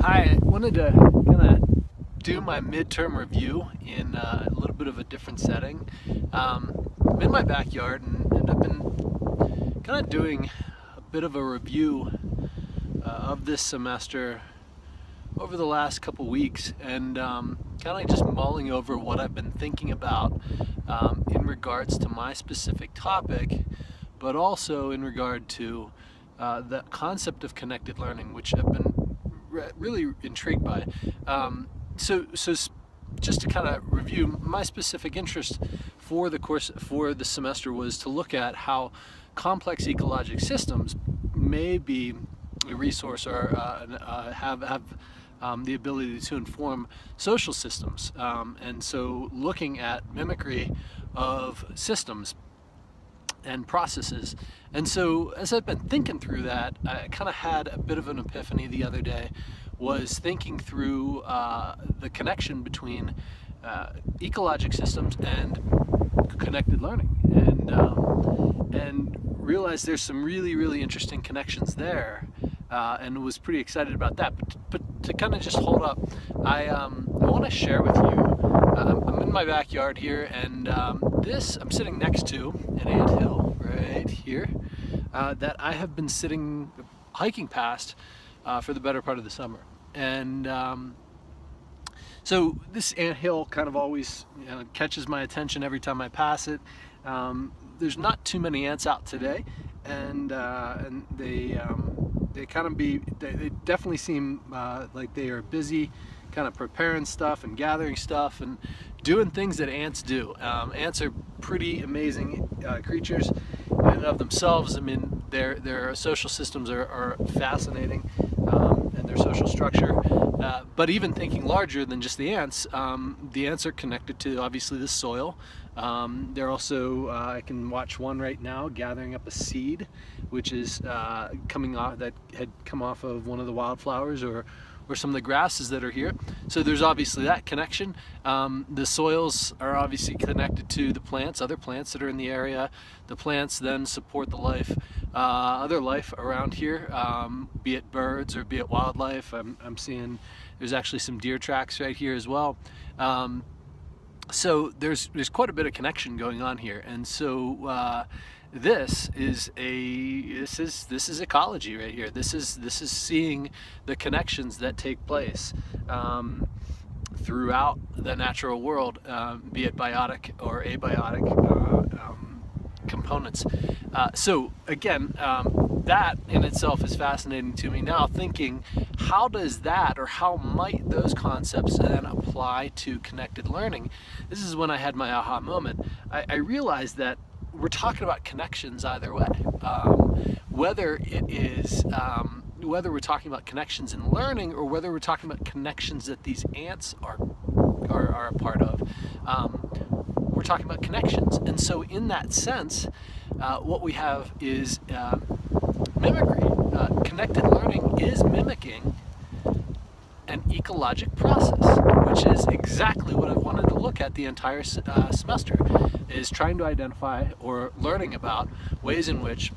Hi, I wanted to kind of do my midterm review in a little bit of a different setting. I'm in my backyard and I've been kind of doing a bit of a review of this semester over the last couple weeks and kind of just mulling over what I've been thinking about in regards to my specific topic, but also in regard to the concept of connected learning, which I've been really intrigued by. So just to kind of review, my specific interest for the course for the semester was to look at how complex ecologic systems may be a resource or have the ability to inform social systems. And so looking at mimicry of systems and processes. And so as I've been thinking through that, I kind of had a bit of an epiphany the other day, was thinking through the connection between ecologic systems and connected learning, and realized there's some really interesting connections there, and was pretty excited about that. But to kind of just hold up, I want to share with you. I'm in my backyard here, and I'm sitting next to an anthill right here that I have been hiking past for the better part of the summer. And so this anthill kind of always catches my attention every time I pass it. There's not too many ants out today, and they kind of they definitely seem like they are busy, kind of preparing stuff and gathering stuff and doing things that ants do. Ants are pretty amazing creatures in and of themselves. I mean, their social systems are fascinating, and their social structure. But even thinking larger than just the ants are connected to obviously the soil. They're also, I can watch one right now gathering up a seed, which is coming off, that had come off of one of the wildflowers or some of the grasses that are here. So there's obviously that connection. The soils are obviously connected to the plants, other plants that are in the area. The plants then support the other life around here, be it birds or be it wildlife. I'm seeing there's actually some deer tracks right here as well. So there's quite a bit of connection going on here, and so this is ecology right here. This is seeing the connections that take place throughout the natural world, be it biotic or abiotic components. So again, that in itself is fascinating to me. Now thinking, how does that, or how might those concepts then apply to connected learning? This is when I had my aha moment. I realized that we're talking about connections either way. Whether it is whether we're talking about connections in learning, or whether we're talking about connections that these ants are a part of, we're talking about connections. And so in that sense, what we have is mimicry. Connected learning is mimicking an ecologic process, which is exactly what I've wanted to look at the entire semester, is trying to identify or learning about ways in which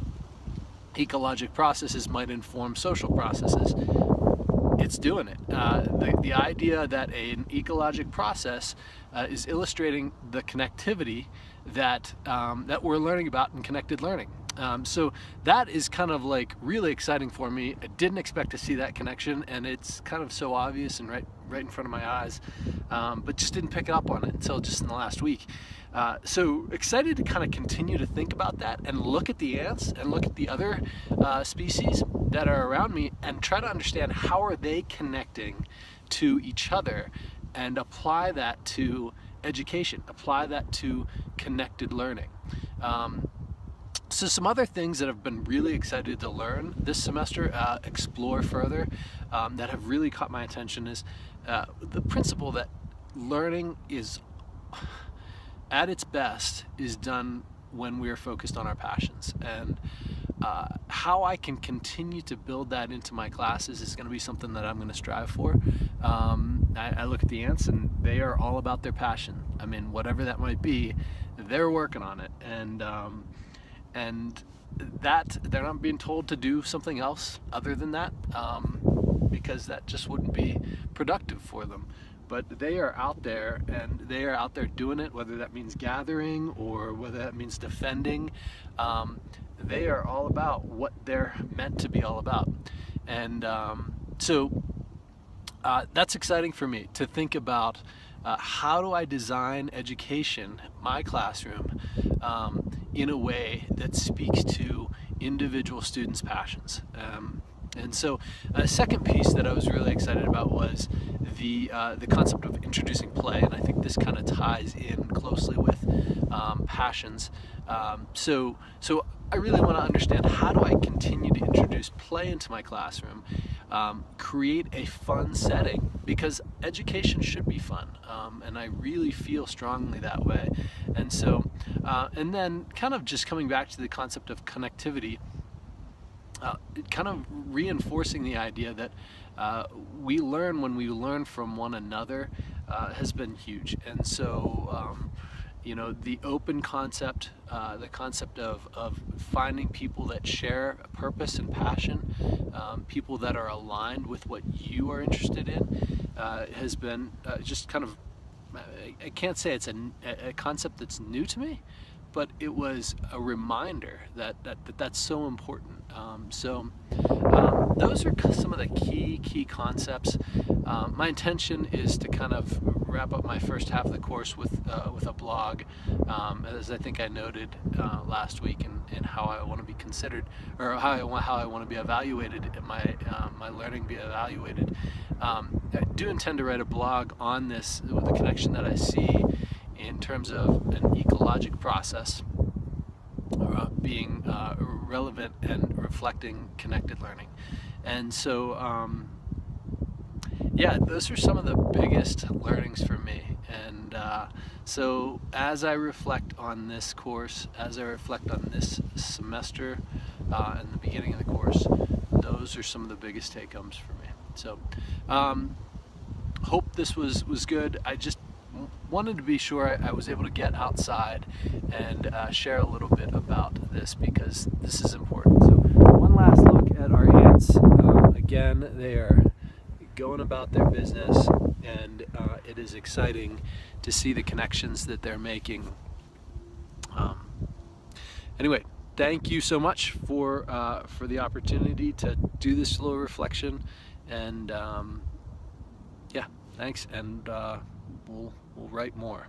ecologic processes might inform social processes. It's doing it. The idea that an ecologic process is illustrating the connectivity that we're learning about in connected learning. So that is kind of like really exciting for me. I didn't expect to see that connection, and it's kind of so obvious and right in front of my eyes, but just didn't pick up on it until just in the last week. So excited to kind of continue to think about that and look at the ants and look at the other species that are around me and try to understand how are they connecting to each other, and apply that to education, apply that to connected learning. So some other things that I've been really excited to learn this semester, explore further, that have really caught my attention is the principle that learning is, at its best, is done when we're focused on our passions. And how I can continue to build that into my classes is going to be something that I'm going to strive for. I look at the ants, and they are all about their passion. I mean, whatever that might be, they're working on it, and that they're not being told to do something else other than that. because that just wouldn't be productive for them. But they are out there, and they are out there doing it, whether that means gathering or whether that means defending. They are all about what they're meant to be all about. And so that's exciting for me to think about. How do I design education, my classroom, in a way that speaks to individual students' passions? And so a second piece that I was really excited about was the concept of introducing play, and I think this kind of ties in closely with passions. So I really want to understand, how do I continue to introduce play into my classroom, create a fun setting, because education should be fun, and I really feel strongly that way. And so, and then kind of just coming back to the concept of connectivity, kind of reinforcing the idea that we learn when we learn from one another has been huge. And so, you know, the open concept, the concept of finding people that share a purpose and passion, people that are aligned with what you are interested in, has been just kind of, I can't say it's a concept that's new to me, but it was a reminder that's so important. Those are some of the key concepts. My intention is to kind of wrap up my first half of the course with a blog, as I think I noted last week, and how I want to be considered, or how I want to be evaluated, my learning be evaluated. I do intend to write a blog on this, with the connection that I see in terms of an ecologic process being relevant and reflecting connected learning. And so, yeah, those are some of the biggest learnings for me. And so as I reflect on this course, as I reflect on this semester and the beginning of the course, those are some of the biggest take-homes for me. So hope this was good. I just wanted to be sure I was able to get outside and share a little bit about this, because this is important. So one last look at our ants. Again, they are going about their business, and it is exciting to see the connections that they're making. Anyway, thank you so much for the opportunity to do this slow reflection, and yeah, thanks, and we'll write more.